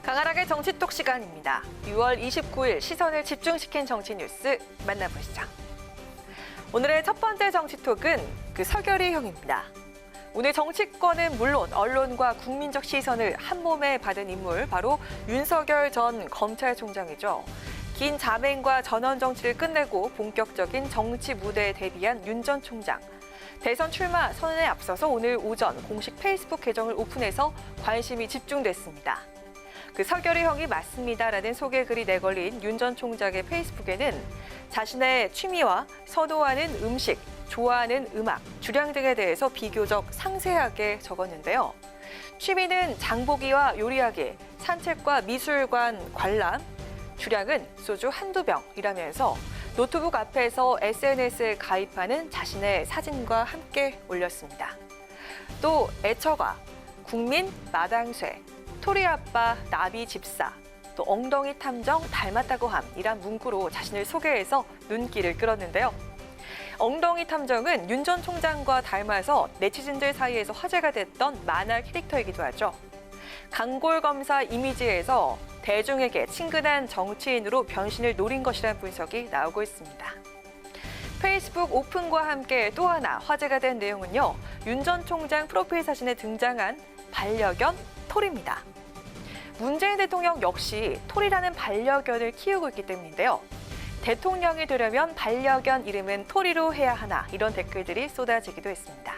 강하락의 정치톡 시간입니다. 6월 29일 시선을 집중시킨 정치 뉴스 만나보시죠. 오늘의 첫 번째 정치톡은 그 서결이형입니다. 오늘 정치권은 물론 언론과 국민적 시선을 한 몸에 받은 인물, 바로 윤석열 전 검찰총장이죠. 긴 잠행과 전원 정치를 끝내고 본격적인 정치 무대에 데뷔한 윤 전 총장. 대선 출마 선언에 앞서서 오늘 오전 공식 페이스북 계정을 오픈해서 관심이 집중됐습니다. 그 서결이 형이 맞습니다라는 소개 글이 내걸린 윤 전 총장의 페이스북에는 자신의 취미와 선호하는 음식, 좋아하는 음악, 주량 등에 대해서 비교적 상세하게 적었는데요. 취미는 장보기와 요리하기, 산책과 미술관 관람, 주량은 소주 한두 병이라면서 노트북 앞에서 SNS에 가입하는 자신의 사진과 함께 올렸습니다. 또 애처가, 국민 마당쇠, 토리아빠 나비 집사, 또 엉덩이 탐정 닮았다고 함이란 문구로 자신을 소개해서 눈길을 끌었는데요. 엉덩이 탐정은 윤 전 총장과 닮아서 네티즌들 사이에서 화제가 됐던 만화 캐릭터이기도 하죠. 강골검사 이미지에서 대중에게 친근한 정치인으로 변신을 노린 것이라는 분석이 나오고 있습니다. 페이스북 오픈과 함께 또 하나 화제가 된 내용은요. 윤 전 총장 프로필 사진에 등장한 반려견 톨입니다. 문재인 대통령 역시 톨이라는 반려견을 키우고 있기 때문인데요. 대통령이 되려면 반려견 이름은 톨이로 해야 하나, 이런 댓글들이 쏟아지기도 했습니다.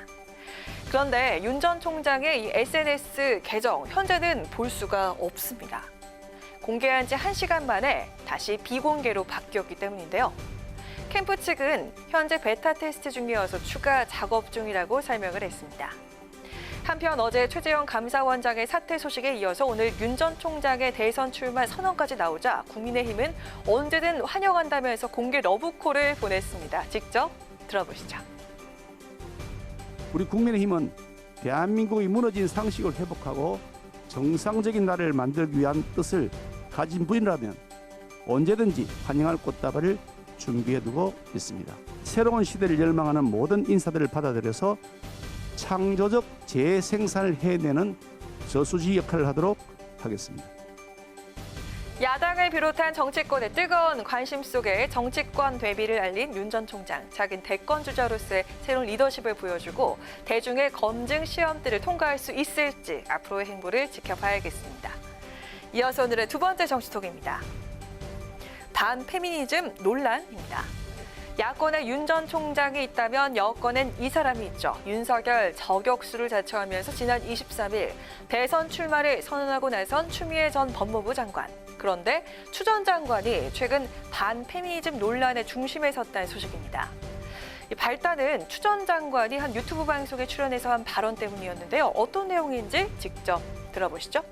그런데 윤 전 총장의 이 SNS 계정 현재는 볼 수가 없습니다. 공개한 지 1시간 만에 다시 비공개로 바뀌었기 때문인데요. 캠프 측은 현재 베타 테스트 중이어서 추가 작업 중이라고 설명을 했습니다. 한편 어제 최재형 감사원장의 사퇴 소식에 이어서 오늘 윤 전 총장의 대선 출마 선언까지 나오자 국민의힘은 언제든 환영한다면서 공개 러브콜을 보냈습니다. 직접 들어보시죠. 우리 국민의힘은 대한민국이 무너진 상식을 회복하고 정상적인 나라를 만들기 위한 뜻을 가진 분이라면 언제든지 환영할 꽃다발을 준비해두고 있습니다. 새로운 시대를 열망하는 모든 인사들을 받아들여서 창조적 재생산을 해내는 저수지 역할을 하도록 하겠습니다. 야당을 비롯한 정치권의 뜨거운 관심 속에 정치권 데뷔를 알린 윤 전 총장. 작은 대권 주자로서의 새로운 리더십을 보여주고 대중의 검증 시험들을 통과할 수 있을지 앞으로의 행보를 지켜봐야겠습니다. 이어서 오늘의 두 번째 정치톡입니다. 반페미니즘 논란입니다. 야권에 윤 전 총장이 있다면 여권엔 이 사람이 있죠. 윤석열 저격수를 자처하면서 지난 23일 대선 출마를 선언하고 나선 추미애 전 법무부 장관. 그런데 추 전 장관이 최근 반페미니즘 논란의 중심에 섰다는 소식입니다. 이 발단은 추 전 장관이 한 유튜브 방송에 출연해서 한 발언 때문이었는데요. 어떤 내용인지 직접 들어보시죠.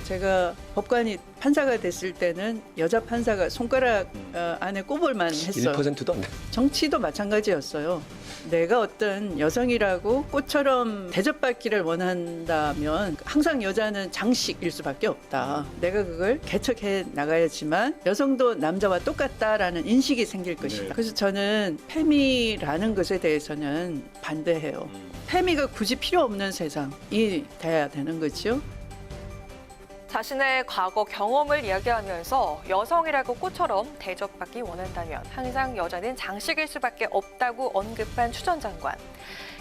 제가 법관이 판사가 됐을 때는 여자 판사가 손가락 안에 꼽을만 했어요. 1%도 안 돼. 정치도 마찬가지였어요. 내가 어떤 여성이라고 꽃처럼 대접받기를 원한다면 항상 여자는 장식일 수밖에 없다. 내가 그걸 개척해 나가야지만 여성도 남자와 똑같다라는 인식이 생길 것이다. 그래서 저는 페미라는 것에 대해서는 반대해요. 페미가 굳이 필요 없는 세상이 돼야 되는 거죠. 자신의 과거 경험을 이야기하면서 여성이라고 꽃처럼 대접받기 원한다면 항상 여자는 장식일 수밖에 없다고 언급한 추 전 장관.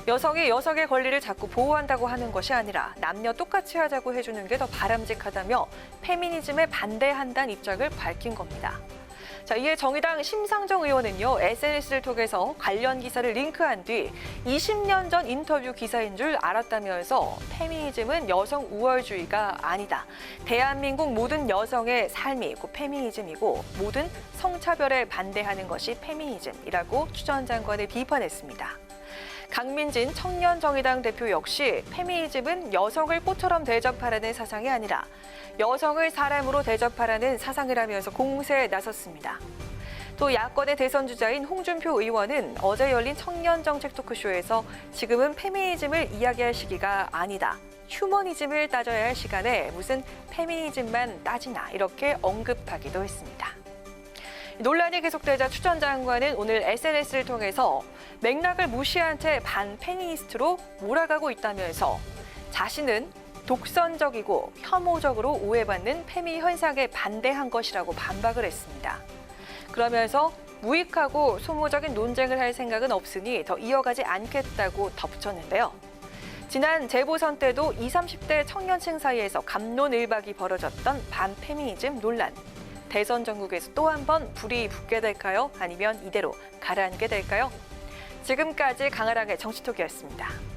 여성이 여성의 권리를 자꾸 보호한다고 하는 것이 아니라 남녀 똑같이 하자고 해주는 게 더 바람직하다며 페미니즘에 반대한다는 입장을 밝힌 겁니다. 자, 이에 정의당 심상정 의원은요, SNS를 통해서 관련 기사를 링크한 뒤 20년 전 인터뷰 기사인 줄 알았다면서 페미니즘은 여성 우월주의가 아니다. 대한민국 모든 여성의 삶이 곧 페미니즘이고 모든 성차별에 반대하는 것이 페미니즘이라고 추 전 장관을 비판했습니다. 강민진 청년정의당 대표 역시 페미니즘은 여성을 꽃처럼 대접하라는 사상이 아니라 여성을 사람으로 대접하라는 사상이라면서 공세에 나섰습니다. 또 야권의 대선 주자인 홍준표 의원은 어제 열린 청년정책 토크쇼에서 지금은 페미니즘을 이야기할 시기가 아니다. 휴머니즘을 따져야 할 시간에 무슨 페미니즘만 따지나 이렇게 언급하기도 했습니다. 논란이 계속되자 추 전 장관은 오늘 SNS를 통해서 맥락을 무시한 채 반페미니스트로 몰아가고 있다면서 자신은 독선적이고 혐오적으로 오해받는 페미 현상에 반대한 것이라고 반박을 했습니다. 그러면서 무익하고 소모적인 논쟁을 할 생각은 없으니 더 이어가지 않겠다고 덧붙였는데요. 지난 재보선 때도 20, 30대 청년층 사이에서 갑론을박이 벌어졌던 반페미니즘 논란. 대선 전국에서 또 한 번 불이 붙게 될까요? 아니면 이대로 가라앉게 될까요? 지금까지 강아랑의 정치톡이었습니다.